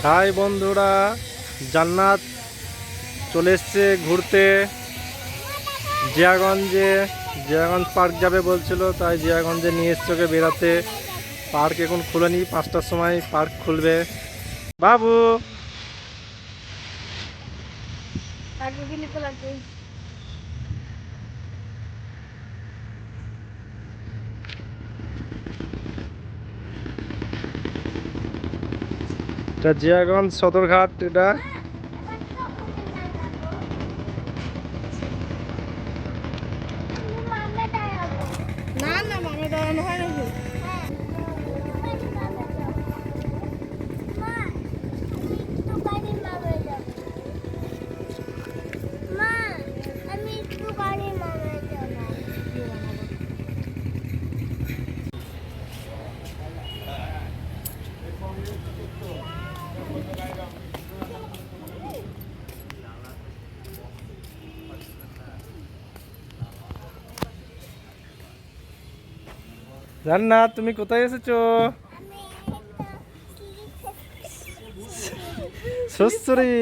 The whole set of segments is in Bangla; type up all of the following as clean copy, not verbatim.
হাই বন্ধুরা, জান্নাত চলে এসছে ঘুরতে জিয়াগঞ্জ পার্ক যাবে বলছিল, তাই জিয়াগঞ্জে নিয়ে এসছে ওকে বেড়াতে। পার্ক এখন খুলেনি, 5টার সময় পার্ক খুলবে। বাবু এটা জিয়াগঞ্জ সদরঘাট। এটা না না মামা দাঁড়ানো হয় নাকি? জান্নাত, তুমি কোথায় এসেছো? শ্বশুরি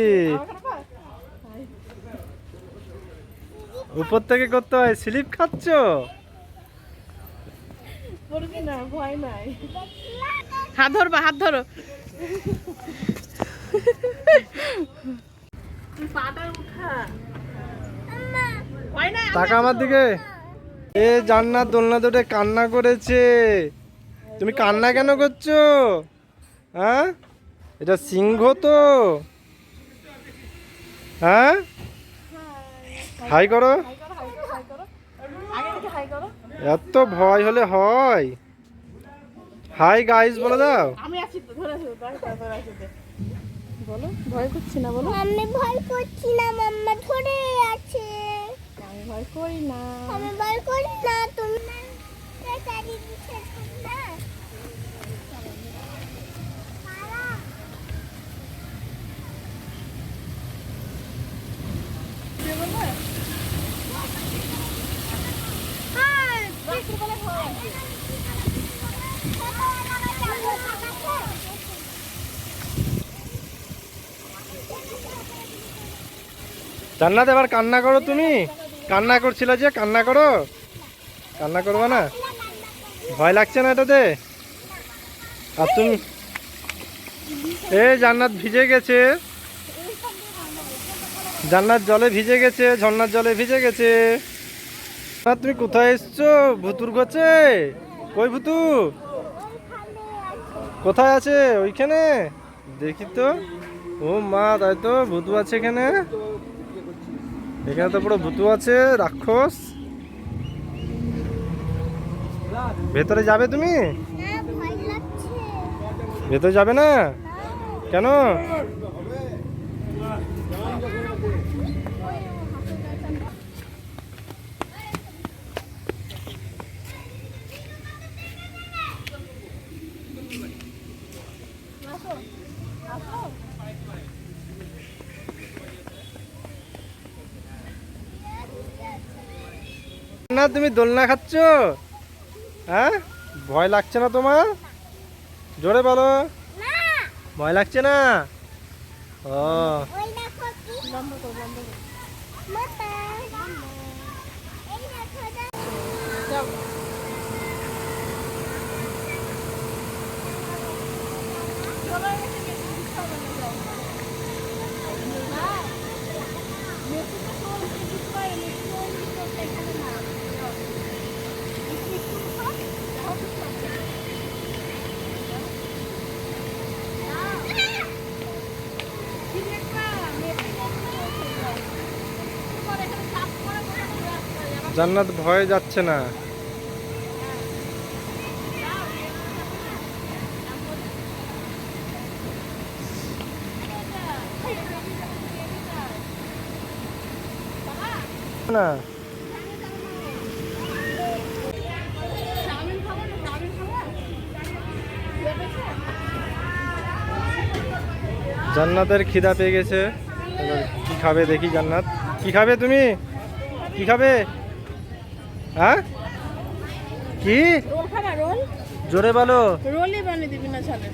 উপর থেকে করতে হয়, স্লিপ খাচ্ছ? পড়বি না, ভয় নাই। হাত ধরবা, হাত ধরো। তুই পাটা উঠা। ভয় নাই। টাকা আমার দিকে। এ জান্নাত দোলনা দৌড়ে কান্না করেছে। তুমি কান্না কেন করছো? হ্যাঁ, এটা সিংহ তো। হ্যাঁ, হাই করো। এত ভয় হলে হয়? হাই গাইস বলে দাও। আমি আছি তো, ধরে আছি, বলো ভয় করছি না, বলো। আমি ভয় করছি না, মাম্মা ধরে আছে। আমি ভয় করি না। আমি ভয় করি না, তুমি না চারি দিচ্ছে না। জান্নাত এবার কান্না করো। তুমি কান্না করছিলে যে, কান্না করো। কান্না করবে না? ভয় লাগছে না এটাতে? আর তুমি, জান্নাত ভিজে গেছে। জান্নাত জলে ভিজে গেছে, ঝর্ণার জলে ভিজে গেছে। আর তুমি কোথায় এসছো? ভুতুর গেছে? কই ভুতু? কোথায় আছে? ওইখানে দেখি তো। ও মা, তাই তো, ভুতু আছে এখানে। এখানে তো পুরো ভুতু আছে, রাক্ষস। ভেতরে যাবে তুমি? না, ভয় লাগছে। ভেতরে যাবে না কেন? না, তুমি দোলনা খাচ্ছ? হ্যাঁ, ভয় লাগছে না তোমার? জোরে বলো। না, ভয় লাগছে না? ও, ওই দেখো কি বন্ধ কর, বন্ধ কর। মামা। এই দেখো যাও। জান্নাত ভয় যাচ্ছে না। না, জান্নাতের খিদা পেয়ে গেছে। এবার কি খাবে দেখি। জান্নাত, কি খাবে তুমি? কি খাবে? হ্যাঁ, কি? রোল খাবা? রোল জোরে বলো। রোলই বানিয়ে দিবি না ছালে।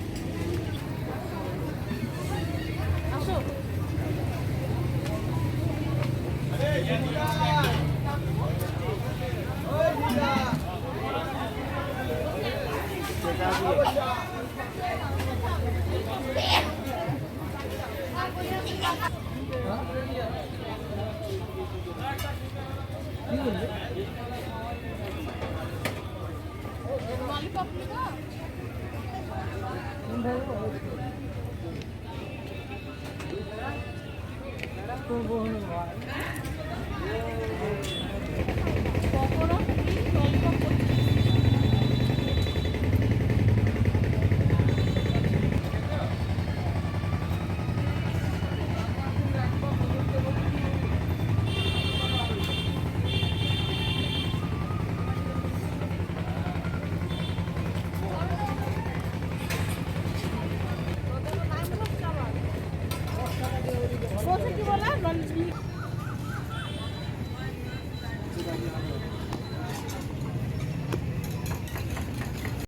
তোর বোন